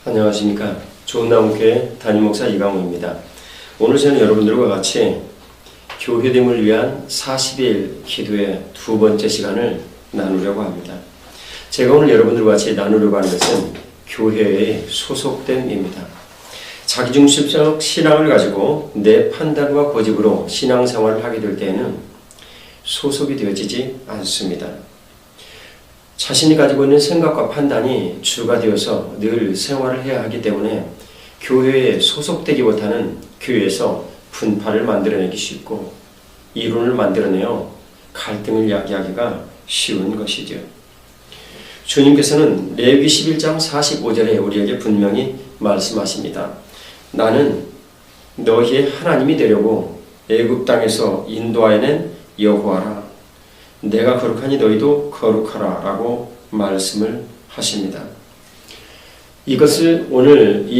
안녕하십니까. 좋은나무교회 담임목사 이강호입니다. 오늘 저는 여러분들과 같이 교회됨을 위한 40일 기도의 두 번째 시간을 나누려고 합니다. 제가 오늘 여러분들과 같이 나누려고 하는 것은 교회의 소속됨입니다. 자기중심적 신앙을 가지고 내 판단과 고집으로 신앙생활을 하게 될 때에는 소속이 되어지지 않습니다. 자신이 가지고 있는 생각과 판단이 주가 되어서 늘 생활을 해야 하기 때문에 교회에 소속되기보다는 교회에서 분파를 만들어내기 쉽고 이론을 만들어내어 갈등을 야기하기가 쉬운 것이죠. 주님께서는 레위기 11장 45절에 우리에게 분명히 말씀하십니다. 나는 너희의 하나님이 되려고 애굽 땅에서 인도하여낸 여호와라. 내가 거룩하니 너희도 거룩하라 라고 말씀을 하십니다. 이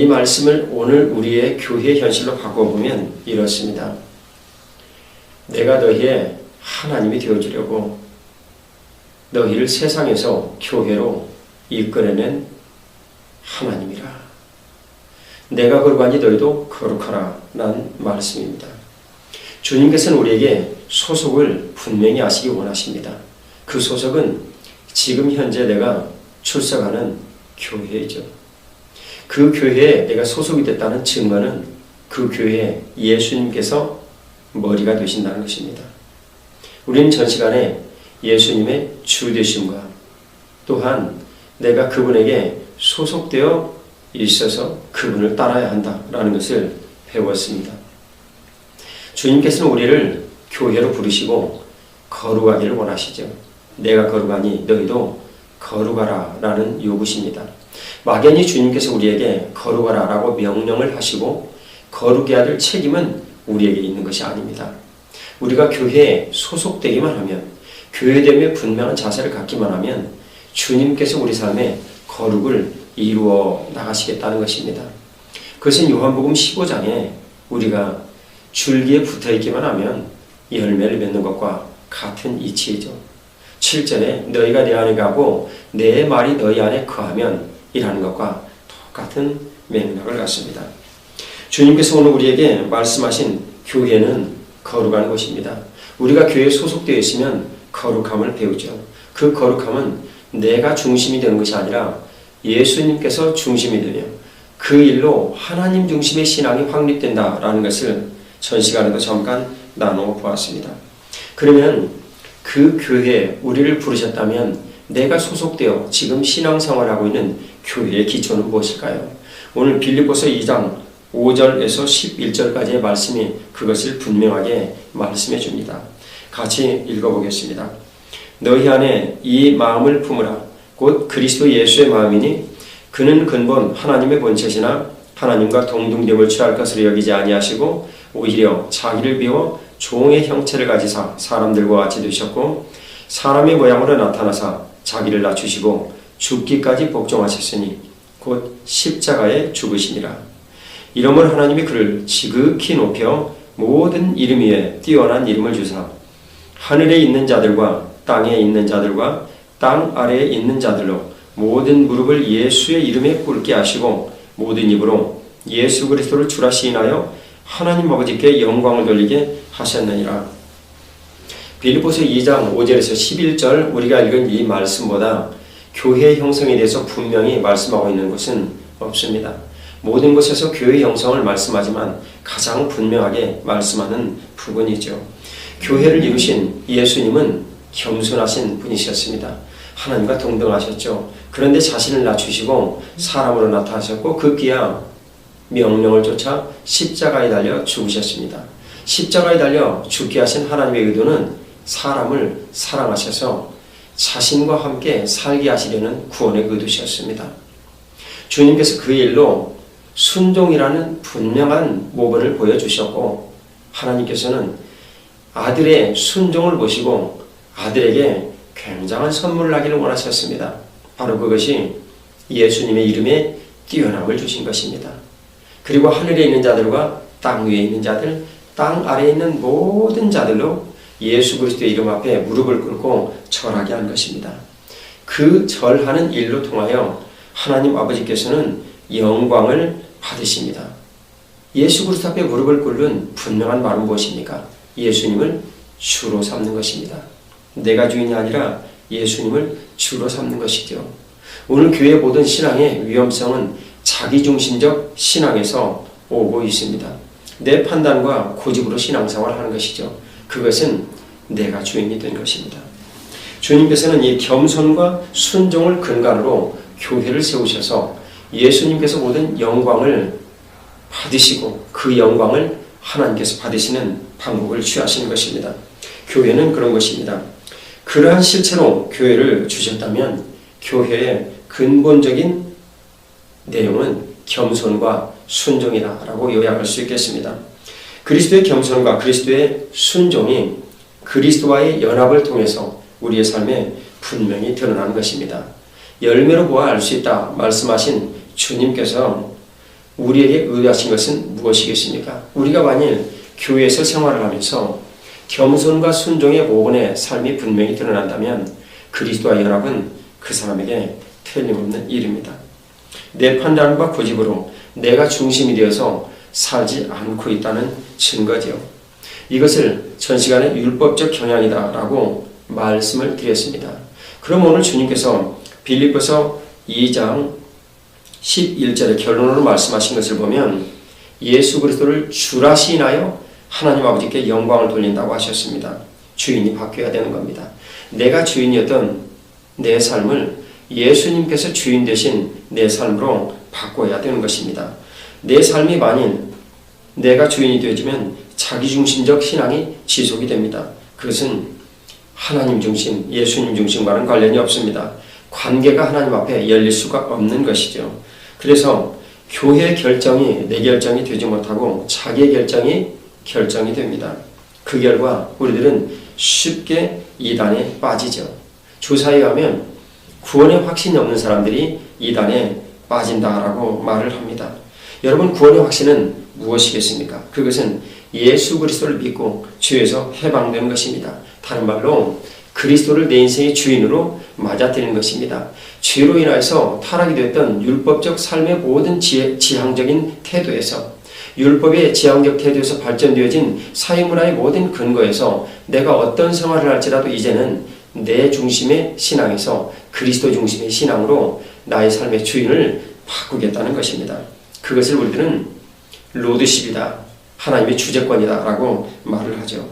말씀을 오늘 우리의 교회 현실로 바꿔보면 이렇습니다. 내가 너희의 하나님이 되어주려고 너희를 세상에서 교회로 이끌어낸 하나님이라. 내가 거룩하니 너희도 거룩하라 라는 말씀입니다. 주님께서는 우리에게 소속을 분명히 하시기 원하십니다. 그 소속은 지금 현재 내가 출석하는 교회이죠. 그 교회에 내가 소속이 됐다는 증거는 그 교회에 예수님께서 머리가 되신다는 것입니다. 우리는 전 시간에 예수님의 주 되심과 또한 내가 그분에게 소속되어 있어서 그분을 따라야 한다라는 것을 배웠습니다. 주님께서는 우리를 교회로 부르시고 거룩하기를 원하시죠. 내가 거룩하니 너희도 거룩하라 라는 요구십니다. 막연히 주님께서 우리에게 거룩하라 라고 명령을 하시고 거룩해야 될 책임은 우리에게 있는 것이 아닙니다. 우리가 교회에 소속되기만 하면, 교회됨에 분명한 자세를 갖기만 하면 주님께서 우리 삶에 거룩을 이루어 나가시겠다는 것입니다. 그것은 요한복음 15장에 우리가 줄기에 붙어있기만 하면 열매를 맺는 것과 같은 이치이죠. 7절에 너희가 내 안에 가고 내 말이 너희 안에 거하면 이라는 것과 똑같은 맥락을 갖습니다. 주님께서 오늘 우리에게 말씀하신 교회는 거룩한 것입니다. 우리가 교회에 소속되어 있으면 거룩함을 배우죠. 그 거룩함은 내가 중심이 되는 것이 아니라 예수님께서 중심이 되며 그 일로 하나님 중심의 신앙이 확립된다라는 것을 전 시간에도 잠깐 나누어 보았습니다. 그러면 그 교회에 우리를 부르셨다면 내가 소속되어 지금 신앙생활하고 있는 교회의 기초는 무엇일까요? 오늘 빌립보서 2장 5절에서 11절까지의 말씀이 그것을 분명하게 말씀해 줍니다. 같이 읽어보겠습니다. 너희 안에 이 마음을 품으라. 곧 그리스도 예수의 마음이니 그는 근본 하나님의 본체시나 하나님과 동등됨을 취할 것으로 여기지 아니하시고 오히려 자기를 비워 종의 형체를 가지사 사람들과 같이 되셨고 사람의 모양으로 나타나사 자기를 낮추시고 죽기까지 복종하셨으니 곧 십자가에 죽으시니라. 이러므로 하나님이 그를 지극히 높여 모든 이름 위에 뛰어난 이름을 주사 하늘에 있는 자들과 땅에 있는 자들과 땅 아래에 있는 자들로 모든 무릎을 예수의 이름에 꿇게 하시고 모든 입으로 예수 그리스도를 주라 시인하여 하나님 아버지께 영광을 돌리게 하셨느니라. 빌립보서 2장 5절에서 11절 우리가 읽은 이 말씀보다 교회 형성에 대해서 분명히 말씀하고 있는 것은 없습니다. 모든 곳에서 교회 형성을 말씀하지만 가장 분명하게 말씀하는 부분이죠. 교회를 이루신 예수님은 겸손하신 분이셨습니다. 하나님과 동등하셨죠. 그런데 자신을 낮추시고 사람으로 나타나셨고 그 귀한 명령을 쫓아 십자가에 달려 죽으셨습니다. 십자가에 달려 죽게 하신 하나님의 의도는 사람을 사랑하셔서 자신과 함께 살게 하시려는 구원의 의도셨습니다. 주님께서 그 일로 순종이라는 분명한 모범을 보여주셨고 하나님께서는 아들의 순종을 보시고 아들에게 굉장한 선물을 하기를 원하셨습니다. 바로 그것이 예수님의 이름에 뛰어남을 주신 것입니다. 그리고 하늘에 있는 자들과 땅 위에 있는 자들, 땅 아래에 있는 모든 자들로 예수 그리스도의 이름 앞에 무릎을 꿇고 절하게 한 것입니다. 그 절하는 일로 통하여 하나님 아버지께서는 영광을 받으십니다. 예수 그리스도 앞에 무릎을 꿇는 분명한 말은 무엇입니까? 예수님을 주로 삼는 것입니다. 내가 주인이 아니라 예수님을 주로 삼는 것이죠. 오늘 교회 모든 신앙의 위험성은 자기중심적 신앙에서 오고 있습니다. 내 판단과 고집으로 신앙생활을 하는 것이죠. 그것은 내가 주인이 된 것입니다. 주님께서는 이 겸손과 순종을 근간으로 교회를 세우셔서 예수님께서 모든 영광을 받으시고 그 영광을 하나님께서 받으시는 방법을 취하시는 것입니다. 교회는 그런 것입니다. 그러한 실체로 교회를 주셨다면 교회의 근본적인 내용은 겸손과 순종이라고 요약할 수 있겠습니다. 그리스도의 겸손과 그리스도의 순종이 그리스도와의 연합을 통해서 우리의 삶에 분명히 드러나는 것입니다. 열매로 보아 알 수 있다 말씀하신 주님께서 우리에게 의뢰하신 것은 무엇이겠습니까? 우리가 만일 교회에서 생활을 하면서 겸손과 순종의 모본의 삶이 분명히 드러난다면 그리스도와 연합은 그 사람에게 틀림없는 일입니다. 내 판단과 고집으로 내가 중심이 되어서 살지 않고 있다는 증거죠. 이것을 전 시간에 율법적 경향이다라고 말씀을 드렸습니다. 그럼 오늘 주님께서 빌립보서 2장 11절의 결론으로 말씀하신 것을 보면 예수 그리스도를 주라 시인하여 하나님 아버지께 영광을 돌린다고 하셨습니다. 주인이 바뀌어야 되는 겁니다. 내가 주인이었던 내 삶을 예수님께서 주인 되신 내 삶으로 바꿔야 되는 것입니다. 내 삶이 만일 내가 주인이 되어지면 자기중심적 신앙이 지속이 됩니다. 그것은 하나님 중심, 예수님 중심과는 관련이 없습니다. 관계가 하나님 앞에 열릴 수가 없는 것이죠. 그래서 교회의 결정이 내 결정이 되지 못하고 자기의 결정이 됩니다. 그 결과 우리들은 쉽게 이단에 빠지죠. 조사에 의하면 구원의 확신이 없는 사람들이 이단에 빠진다라고 말을 합니다. 여러분, 구원의 확신은 무엇이겠습니까? 그것은 예수 그리스도를 믿고 죄에서 해방되는 것입니다. 다른 말로 그리스도를 내 인생의 주인으로 맞아들이는 것입니다. 죄로 인하여서 타락이 되었던 율법적 삶의 모든 지향적인 태도에서 율법의 지향적 태도에서 발전되어진 사회문화의 모든 근거에서 내가 어떤 생활을 할지라도 이제는 내 중심의 신앙에서 그리스도 중심의 신앙으로 나의 삶의 주인을 바꾸겠다는 것입니다. 그것을 우리들은 로드십이다, 하나님의 주재권이다 라고 말을 하죠.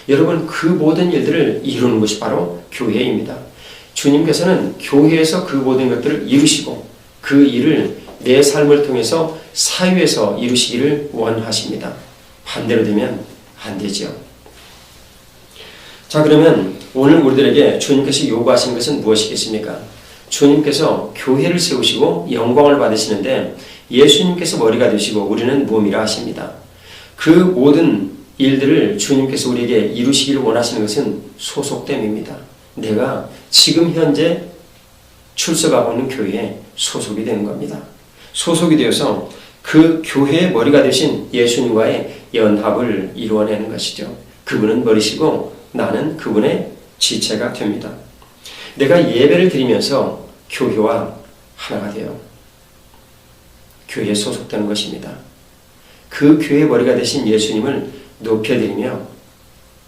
여러분, 그 모든 일들을 이루는 것이 바로 교회입니다. 주님께서는 교회에서 그 모든 것들을 이루시고 그 일을 내 삶을 통해서 사회에서 이루시기를 원하십니다. 반대로 되면 안 되죠. 자, 그러면 오늘 우리들에게 주님께서 요구하신 것은 무엇이겠습니까? 주님께서 교회를 세우시고 영광을 받으시는데 예수님께서 머리가 되시고 우리는 몸이라 하십니다. 그 모든 일들을 주님께서 우리에게 이루시기를 원하시는 것은 소속됨입니다. 내가 지금 현재 출석하고 있는 교회에 소속이 되는 겁니다. 소속이 되어서 그 교회의 머리가 되신 예수님과의 연합을 이루어내는 것이죠. 그분은 머리시고 나는 그분의 지체가 됩니다. 내가 예배를 드리면서 교회와 하나가 되어 교회에 소속되는 것입니다. 그 교회의 머리가 되신 예수님을 높여드리며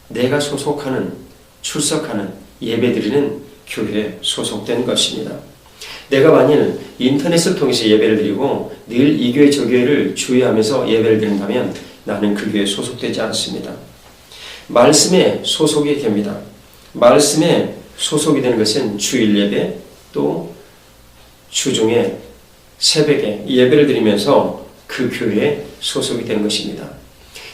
내가 소속하는, 출석하는, 예배드리는 교회에 소속된 것입니다. 내가 만일 인터넷을 통해서 예배를 드리고 늘 이 교회 저 교회를 주의하면서 예배를 드린다면 나는 그 교회에 소속되지 않습니다. 말씀에 소속이 됩니다. 말씀에 소속이 되는 것은 주일 예배 또 주중에 새벽에 예배를 드리면서 그 교회에 소속이 되는 것입니다.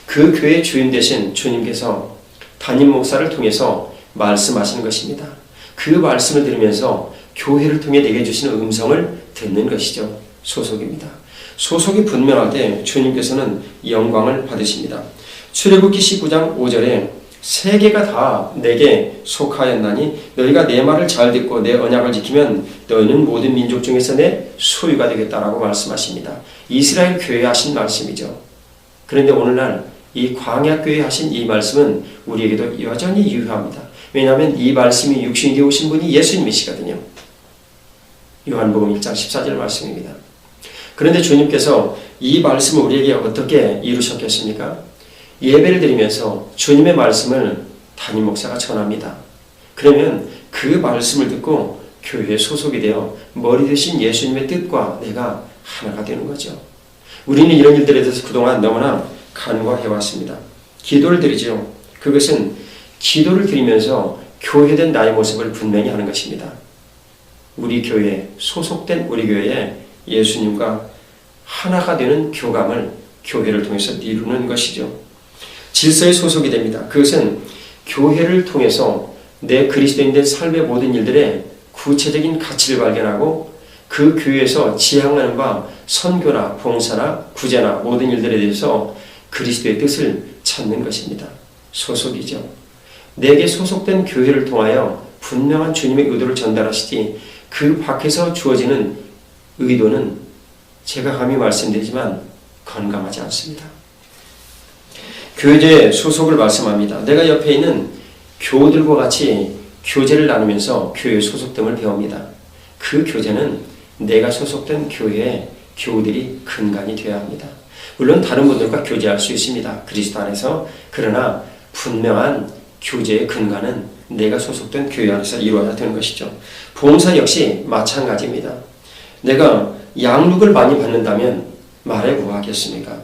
그 교회의 주인 되신 주님께서 담임 목사를 통해서 말씀하시는 것입니다. 그 말씀을 들으면서 교회를 통해 내게 주시는 음성을 듣는 것이죠. 소속입니다. 소속이 분명할 때 주님께서는 영광을 받으십니다. 출애굽기 19장 5절에 세계가 다 내게 속하였나니 너희가 내 말을 잘 듣고 내 언약을 지키면 너희는 모든 민족 중에서 내 소유가 되겠다라고 말씀하십니다. 이스라엘 교회에 하신 말씀이죠. 그런데 오늘날 이 광야교회에 하신 이 말씀은 우리에게도 여전히 유효합니다. 왜냐하면 이 말씀이 육신이 되어 오신 분이 예수님이시거든요. 요한복음 1장 14절 말씀입니다. 그런데 주님께서 이 말씀을 우리에게 어떻게 이루셨겠습니까? 예배를 드리면서 주님의 말씀을 담임 목사가 전합니다. 그러면 그 말씀을 듣고 교회에 소속이 되어 머리 대신 예수님의 뜻과 내가 하나가 되는 거죠. 우리는 이런 일들에 대해서 그동안 너무나 간과해왔습니다. 기도를 드리죠. 그것은 기도를 드리면서 교회된 나의 모습을 분명히 하는 것입니다. 우리 교회에 소속된 우리 교회에 예수님과 하나가 되는 교감을 교회를 통해서 이루는 것이죠. 질서에 소속이 됩니다. 그것은 교회를 통해서 내 그리스도인된 삶의 모든 일들에 구체적인 가치를 발견하고 그 교회에서 지향하는 바 선교나 봉사나 구제나 모든 일들에 대해서 그리스도의 뜻을 찾는 것입니다. 소속이죠. 내게 소속된 교회를 통하여 분명한 주님의 의도를 전달하시지 그 밖에서 주어지는 의도는 제가 감히 말씀드리지만 건강하지 않습니다. 교제의 소속을 말씀합니다. 내가 옆에 있는 교우들과 같이 교제를 나누면서 교회에 소속됨을 배웁니다. 그 교제는 내가 소속된 교회의 교우들이 근간이 되어야 합니다. 물론 다른 분들과 교제할 수 있습니다. 그리스도 안에서. 그러나 분명한 교제의 근간은 내가 소속된 교회 안에서 이루어야 되는 것이죠. 봉사 역시 마찬가지입니다. 내가 양육을 많이 받는다면 말해 뭐하겠습니까?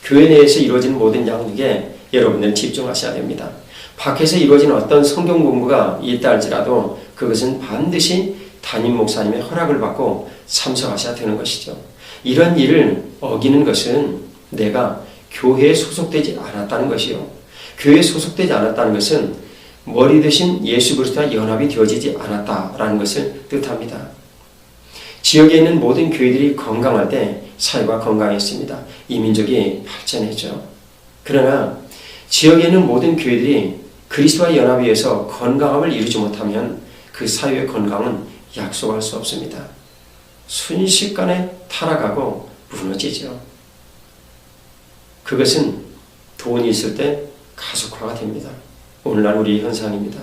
교회 내에서 이루어지는 모든 양육에 여러분들은 집중하셔야 됩니다. 밖에서 이루어지는 어떤 성경 공부가 있다 할지라도 그것은 반드시 담임 목사님의 허락을 받고 참석하셔야 되는 것이죠. 이런 일을 어기는 것은 내가 교회에 소속되지 않았다는 것이요. 교회에 소속되지 않았다는 것은 머리 대신 예수 그리스도와 연합이 되어지지 않았다라는 것을 뜻합니다. 지역에 있는 모든 교회들이 건강할 때 사회가 건강했습니다. 이민족이 발전했죠. 그러나 지역에 있는 모든 교회들이 그리스도와 연합에 의해서 건강함을 이루지 못하면 그 사회의 건강은 약속할 수 없습니다. 순식간에 타락하고 무너지죠. 그것은 돈이 있을 때 가속화가 됩니다. 오늘날 우리의 현상입니다.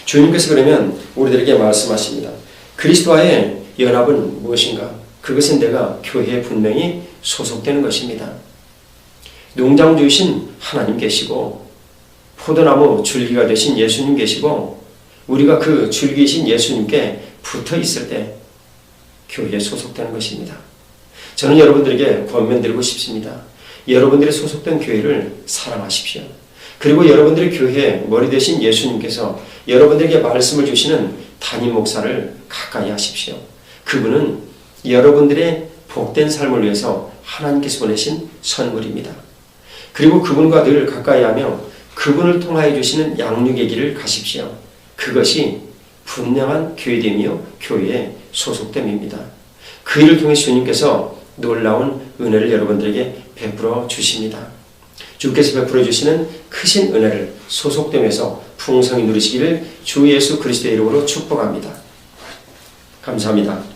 주님께서 그러면 우리들에게 말씀하십니다. 그리스도와의 연합은 무엇인가? 그것은 내가 교회에 분명히 소속되는 것입니다. 농장 주신 하나님 계시고 포도나무 줄기가 되신 예수님 계시고 우리가 그 줄기이신 예수님께 붙어 있을 때 교회에 소속되는 것입니다. 저는 여러분들에게 권면드리고 싶습니다. 여러분들의 소속된 교회를 사랑하십시오. 그리고 여러분들의 교회에 머리 되신 예수님께서 여러분들에게 말씀을 주시는 담임 목사를 가까이 하십시오. 그분은 여러분들의 복된 삶을 위해서 하나님께서 보내신 선물입니다. 그리고 그분과 늘 가까이 하며 그분을 통하여 주시는 양육의 길을 가십시오. 그것이 분명한 교회됨이요 교회의 소속됨입니다. 그 일을 통해 주님께서 놀라운 은혜를 여러분들에게 베풀어 주십니다. 주께서 베풀어 주시는 크신 은혜를 소속됨에서 풍성히 누리시기를 주 예수 그리스도의 이름으로 축복합니다. 감사합니다.